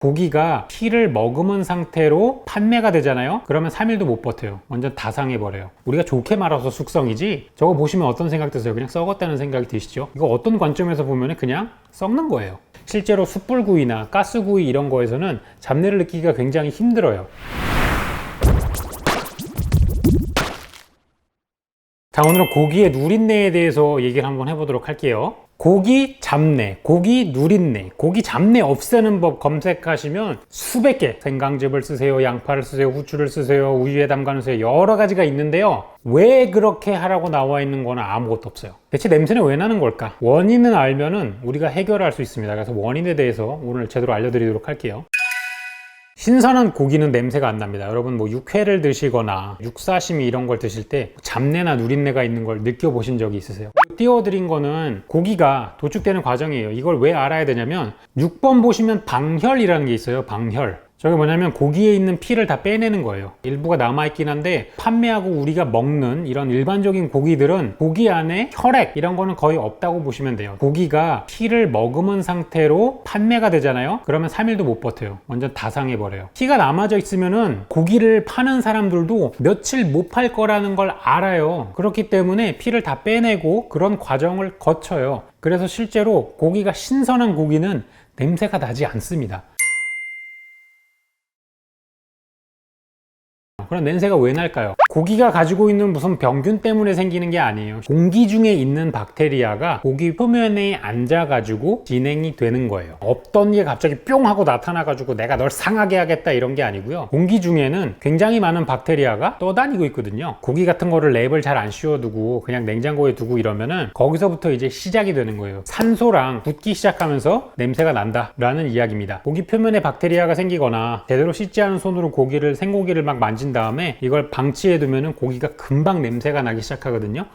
고기가 피를 머금은 상태로 판매가 되잖아요. 그러면 3일도 못 버텨요. 완전 다 상해버려요. 우리가 좋게 말아서 숙성이지, 저거 보시면 어떤 생각 드세요? 그냥 썩었다는 생각이 드시죠? 이거 어떤 관점에서 보면 그냥 썩는 거예요. 실제로 숯불구이나 가스구이 이런 거에서는 잡내를 느끼기가 굉장히 힘들어요. 자, 오늘은 고기의 누린내에 대해서 얘기를 한번 해보도록 할게요. 고기 잡내, 고기 누린내, 고기 잡내 없애는 법 검색하시면 수백 개, 생강즙을 쓰세요, 양파를 쓰세요, 후추를 쓰세요, 우유에 담가놓으세요, 여러 가지가 있는데요. 왜 그렇게 하라고 나와 있는 거는 아무것도 없어요. 대체 냄새는 왜 나는 걸까? 원인을 알면은 우리가 해결할 수 있습니다. 그래서 원인에 대해서 오늘 제대로 알려드리도록 할게요. 신선한 고기는 냄새가 안 납니다. 여러분 뭐 육회를 드시거나 육사시미 이런 걸 드실 때 잡내나 누린내가 있는 걸 느껴보신 적이 있으세요? 띄워드린 거는 고기가 도축되는 과정이에요. 이걸 왜 알아야 되냐면 6번 보시면 방혈이라는 게 있어요. 방혈. 저게 뭐냐면 고기에 있는 피를 다 빼내는 거예요. 일부가 남아있긴 한데 판매하고 우리가 먹는 이런 일반적인 고기들은 고기 안에 혈액 이런 거는 거의 없다고 보시면 돼요. 고기가 피를 머금은 상태로 판매가 되잖아요. 그러면 3일도 못 버텨요. 완전 다 상해버려요. 피가 남아져 있으면은 고기를 파는 사람들도 며칠 못 팔 거라는 걸 알아요. 그렇기 때문에 피를 다 빼내고 그런 과정을 거쳐요. 그래서 실제로 고기가 신선한 고기는 냄새가 나지 않습니다. 그럼 냄새가 왜 날까요? 고기가 가지고 있는 무슨 병균 때문에 생기는 게 아니에요. 공기 중에 있는 박테리아가 고기 표면에 앉아가지고 진행이 되는 거예요. 없던 게 갑자기 뿅 하고 나타나가지고 내가 널 상하게 하겠다 이런 게 아니고요. 공기 중에는 굉장히 많은 박테리아가 떠다니고 있거든요. 고기 같은 거를 랩을 잘 안 씌워두고 그냥 냉장고에 두고 이러면은 거기서부터 이제 시작이 되는 거예요. 산소랑 붙기 시작하면서 냄새가 난다 라는 이야기입니다. 고기 표면에 박테리아가 생기거나 제대로 씻지 않은 손으로 고기를 생고기를 막 만진 다음에 이걸 방치해 두면은 고기가 금방 냄새가 나기 시작하거든요.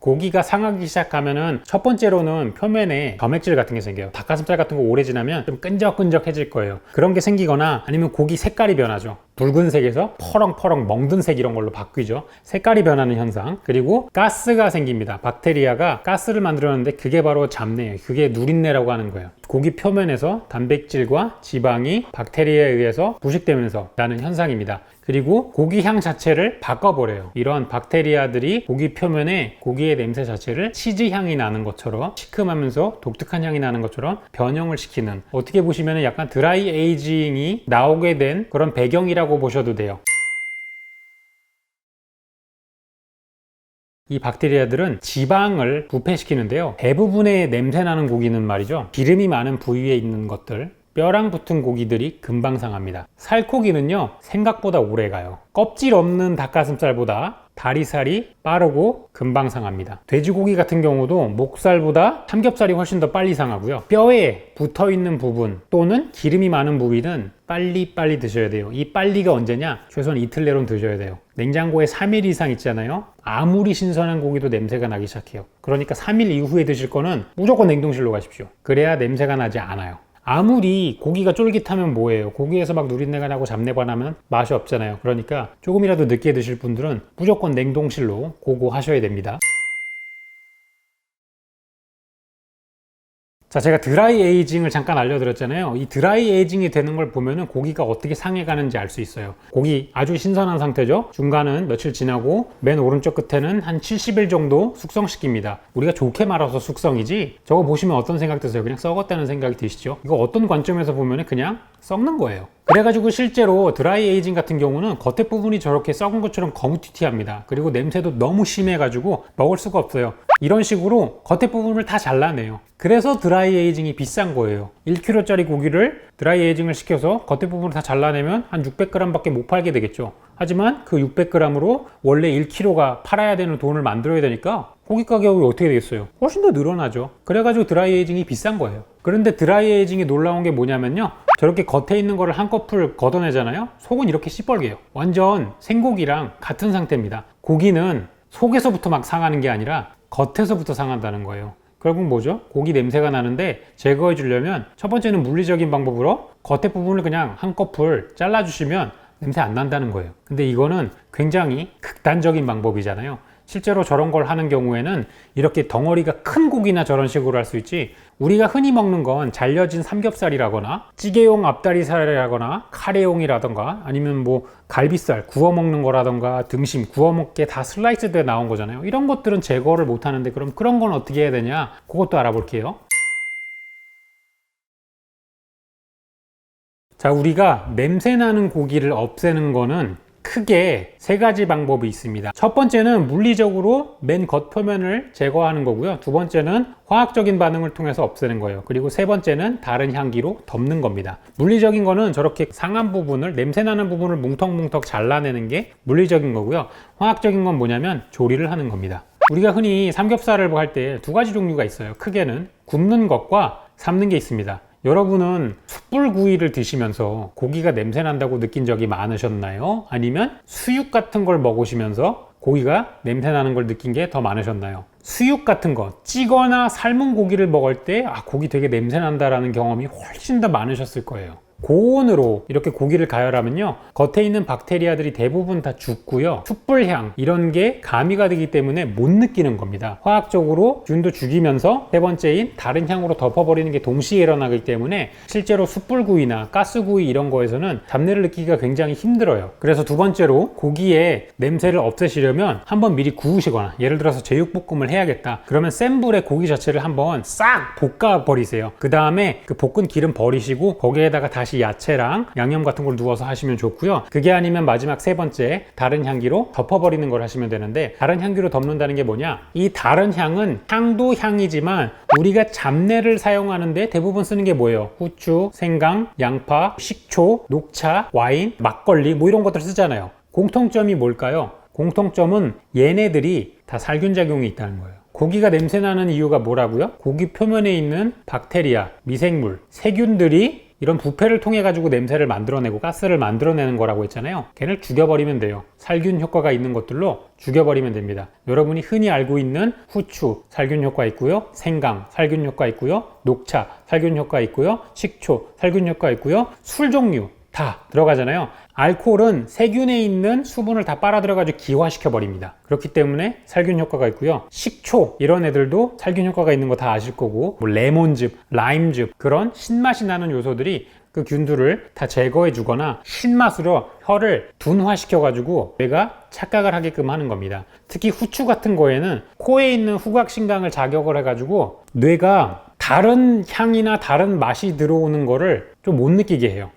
고기가 상하기 시작하면은 첫 번째로는 표면에 점액질 같은 게 생겨요. 닭가슴살 같은 거 오래 지나면 좀 끈적끈적해질 거예요. 그런 게 생기거나 아니면 고기 색깔이 변하죠. 붉은색에서 퍼렁퍼렁 멍든색 이런 걸로 바뀌죠. 색깔이 변하는 현상. 그리고 가스가 생깁니다. 박테리아가 가스를 만들어내는데 그게 바로 잡내예요. 그게 누린내라고 하는 거예요. 고기 표면에서 단백질과 지방이 박테리아에 의해서 부식되면서 나는 현상입니다. 그리고 고기 향 자체를 바꿔버려요. 이러한 박테리아들이 고기 표면에 고기의 냄새 자체를 치즈 향이 나는 것처럼 시큼하면서 독특한 향이 나는 것처럼 변형을 시키는, 어떻게 보시면 약간 드라이 에이징이 나오게 된 그런 배경이라고 보셔도 돼요. 이 박테리아들은 지방을 부패시키는데요. 대부분의 냄새나는 고기는 말이죠, 기름이 많은 부위에 있는 것들, 뼈랑 붙은 고기들이 금방 상합니다. 살코기는요, 생각보다 오래 가요. 껍질 없는 닭가슴살보다 다리살이 빠르고 금방 상합니다. 돼지고기 같은 경우도 목살보다 삼겹살이 훨씬 더 빨리 상하고요. 뼈에 붙어있는 부분 또는 기름이 많은 부위는 빨리 드셔야 돼요. 이 빨리가 언제냐? 최소한 이틀 내로는 드셔야 돼요. 냉장고에 3일 이상 있잖아요. 아무리 신선한 고기도 냄새가 나기 시작해요. 그러니까 3일 이후에 드실 거는 무조건 냉동실로 가십시오. 그래야 냄새가 나지 않아요. 아무리 고기가 쫄깃하면 뭐예요? 고기에서 막 누린내가 나고 잡내가 나면 맛이 없잖아요. 그러니까 조금이라도 늦게 드실 분들은 무조건 냉동실로 고고하셔야 됩니다. 자, 제가 드라이 에이징을 잠깐 알려드렸잖아요. 이 드라이 에이징이 되는 걸 보면은 고기가 어떻게 상해가는지 알 수 있어요. 고기 아주 신선한 상태죠. 중간은 며칠 지나고 맨 오른쪽 끝에는 한 70일 정도 숙성시킵니다. 우리가 좋게 말아서 숙성이지, 저거 보시면 어떤 생각 드세요? 그냥 썩었다는 생각이 드시죠? 이거 어떤 관점에서 보면은 그냥 썩는 거예요. 그래가지고 실제로 드라이 에이징 같은 경우는 겉에 부분이 저렇게 썩은 것처럼 거무튀튀합니다. 그리고 냄새도 너무 심해가지고 먹을 수가 없어요. 이런 식으로 겉에 부분을 다 잘라내요. 그래서 드라이 에이징이 비싼 거예요. 1kg짜리 고기를 드라이 에이징을 시켜서 겉에 부분을 다 잘라내면 한 600g 밖에 못 팔게 되겠죠. 하지만 그 600g으로 원래 1kg가 팔아야 되는 돈을 만들어야 되니까 고기 가격이 어떻게 되겠어요? 훨씬 더 늘어나죠. 그래가지고 드라이 에이징이 비싼 거예요. 그런데 드라이 에이징이 놀라운 게 뭐냐면요, 저렇게 겉에 있는 거를 한꺼풀 걷어내잖아요. 속은 이렇게 시뻘개요. 완전 생고기랑 같은 상태입니다. 고기는 속에서부터 막 상하는 게 아니라 겉에서부터 상한다는 거예요. 결국 뭐죠? 고기 냄새가 나는데 제거해 주려면 첫 번째는 물리적인 방법으로 겉에 부분을 그냥 한꺼풀 잘라주시면 냄새 안 난다는 거예요. 근데 이거는 굉장히 극단적인 방법이잖아요. 실제로 저런 걸 하는 경우에는 이렇게 덩어리가 큰 고기나 저런 식으로 할 수 있지, 우리가 흔히 먹는 건 잘려진 삼겹살이라거나 찌개용 앞다리살이라거나 카레용이라던가 아니면 뭐 갈비살 구워 먹는 거라던가 등심 구워 먹게 다 슬라이스 돼 나온 거잖아요. 이런 것들은 제거를 못 하는데 그럼 그런 건 어떻게 해야 되냐, 그것도 알아볼게요. 자, 우리가 냄새나는 고기를 없애는 거는 크게 세 가지 방법이 있습니다. 첫 번째는 물리적으로 맨 겉표면을 제거하는 거고요. 두 번째는 화학적인 반응을 통해서 없애는 거예요. 그리고 세 번째는 다른 향기로 덮는 겁니다. 물리적인 거는 저렇게 상한 부분을, 냄새나는 부분을 뭉텅뭉텅 잘라내는 게 물리적인 거고요. 화학적인 건 뭐냐면 조리를 하는 겁니다. 우리가 흔히 삼겹살을 할 때 두 가지 종류가 있어요. 크게는 굽는 것과 삶는 게 있습니다. 여러분은 숯불구이를 드시면서 고기가 냄새 난다고 느낀 적이 많으셨나요? 아니면 수육 같은 걸 먹으시면서 고기가 냄새 나는 걸 느낀 게 더 많으셨나요? 수육 같은 거, 찌거나 삶은 고기를 먹을 때 고기 되게 냄새 난다라는 경험이 훨씬 더 많으셨을 거예요. 고온으로 이렇게 고기를 가열하면요, 겉에 있는 박테리아들이 대부분 다 죽고요, 숯불향 이런 게 가미가 되기 때문에 못 느끼는 겁니다. 화학적으로 균도 죽이면서 세 번째인 다른 향으로 덮어버리는 게 동시에 일어나기 때문에 실제로 숯불구이나 가스구이 이런 거에서는 잡내를 느끼기가 굉장히 힘들어요. 그래서 두 번째로 고기의 냄새를 없애시려면 한번 미리 구우시거나, 예를 들어서 제육볶음을 해야겠다 그러면 센 불에 고기 자체를 한번 싹 볶아 버리세요. 그 다음에 그 볶은 기름 버리시고 거기에다가 다시 야채랑 양념 같은 걸 누워서 하시면 좋고요. 그게 아니면 마지막 세 번째 다른 향기로 덮어버리는 걸 하시면 되는데, 다른 향기로 덮는다는 게 뭐냐, 이 다른 향은 향도 향이지만 우리가 잡내를 사용하는데 대부분 쓰는 게 뭐예요? 후추, 생강, 양파, 식초, 녹차, 와인, 막걸리 뭐 이런 것들 쓰잖아요. 공통점이 뭘까요? 공통점은 얘네들이 다 살균작용이 있다는 거예요. 고기가 냄새나는 이유가 뭐라고요? 고기 표면에 있는 박테리아, 미생물, 세균들이 이런 부패를 통해 가지고 냄새를 만들어내고 가스를 만들어내는 거라고 했잖아요. 걔를 죽여버리면 돼요. 살균 효과가 있는 것들로 죽여버리면 됩니다. 여러분이 흔히 알고 있는 후추 살균 효과 있고요, 생강 살균 효과 있고요, 녹차 살균 효과 있고요, 식초 살균 효과 있고요, 술 종류 다 들어가잖아요. 알코올은 세균에 있는 수분을 다 빨아 들여가지고 기화시켜 버립니다. 그렇기 때문에 살균 효과가 있고요. 식초 이런 애들도 살균 효과가 있는 거 다 아실 거고, 뭐 레몬즙, 라임즙 그런 신맛이 나는 요소들이 그 균들을 다 제거해 주거나 신맛으로 혀를 둔화시켜 가지고 뇌가 착각을 하게끔 하는 겁니다. 특히 후추 같은 거에는 코에 있는 후각신경을 자극을 해 가지고 뇌가 다른 향이나 다른 맛이 들어오는 거를 좀 못 느끼게 해요.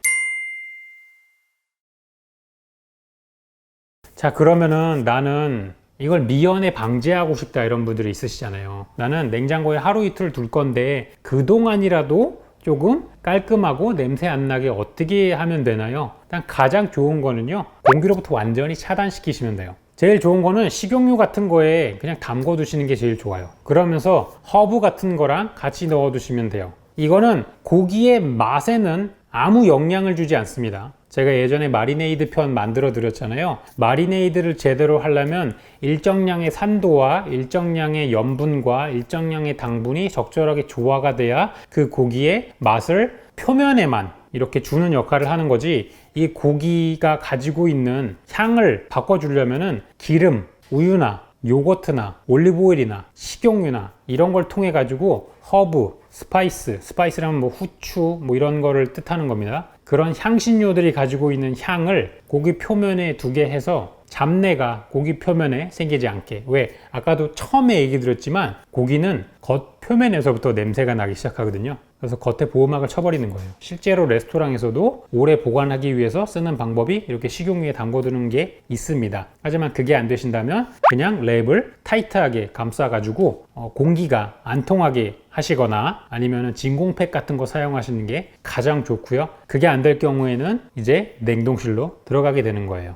자, 그러면은 나는 이걸 미연에 방지하고 싶다 이런 분들이 있으시잖아요. 나는 냉장고에 하루 이틀 둘 건데 그동안이라도 조금 깔끔하고 냄새 안 나게 어떻게 하면 되나요? 일단 가장 좋은 거는요, 공기로부터 완전히 차단시키시면 돼요. 제일 좋은 거는 식용유 같은 거에 그냥 담궈 두시는 게 제일 좋아요. 그러면서 허브 같은 거랑 같이 넣어 두시면 돼요. 이거는 고기의 맛에는 아무 영향을 주지 않습니다. 제가 예전에 마리네이드 편 만들어 드렸잖아요. 마리네이드를 제대로 하려면 일정량의 산도와 일정량의 염분과 일정량의 당분이 적절하게 조화가 돼야 그 고기의 맛을 표면에만 이렇게 주는 역할을 하는 거지, 이 고기가 가지고 있는 향을 바꿔주려면은 기름, 우유나 요거트나 올리브오일이나 식용유나 이런 걸 통해 가지고 허브, 스파이스라면 뭐 후추 뭐 이런 거를 뜻하는 겁니다. 그런 향신료들이 가지고 있는 향을 고기 표면에 두게 해서 잡내가 고기 표면에 생기지 않게. 왜? 아까도 처음에 얘기 드렸지만 고기는 겉 표면에서부터 냄새가 나기 시작하거든요. 그래서 겉에 보호막을 쳐버리는 거예요. 실제로 레스토랑에서도 오래 보관하기 위해서 쓰는 방법이 이렇게 식용유에 담궈두는 게 있습니다. 하지만 그게 안 되신다면 그냥 랩을 타이트하게 감싸가지고 공기가 안 통하게 하시거나 아니면 진공팩 같은 거 사용하시는 게 가장 좋고요. 그게 안 될 경우에는 이제 냉동실로 들어가게 되는 거예요.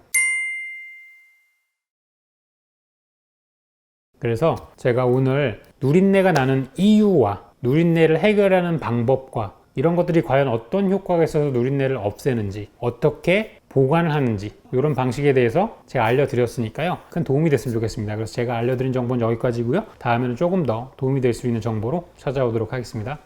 그래서 제가 오늘 누린내가 나는 이유와 누린내를 해결하는 방법과 이런 것들이 과연 어떤 효과가 있어서 누린내를 없애는지, 어떻게 보관을 하는지 이런 방식에 대해서 제가 알려드렸으니까요, 큰 도움이 됐으면 좋겠습니다. 그래서 제가 알려드린 정보는 여기까지고요. 다음에는 조금 더 도움이 될 수 있는 정보로 찾아오도록 하겠습니다.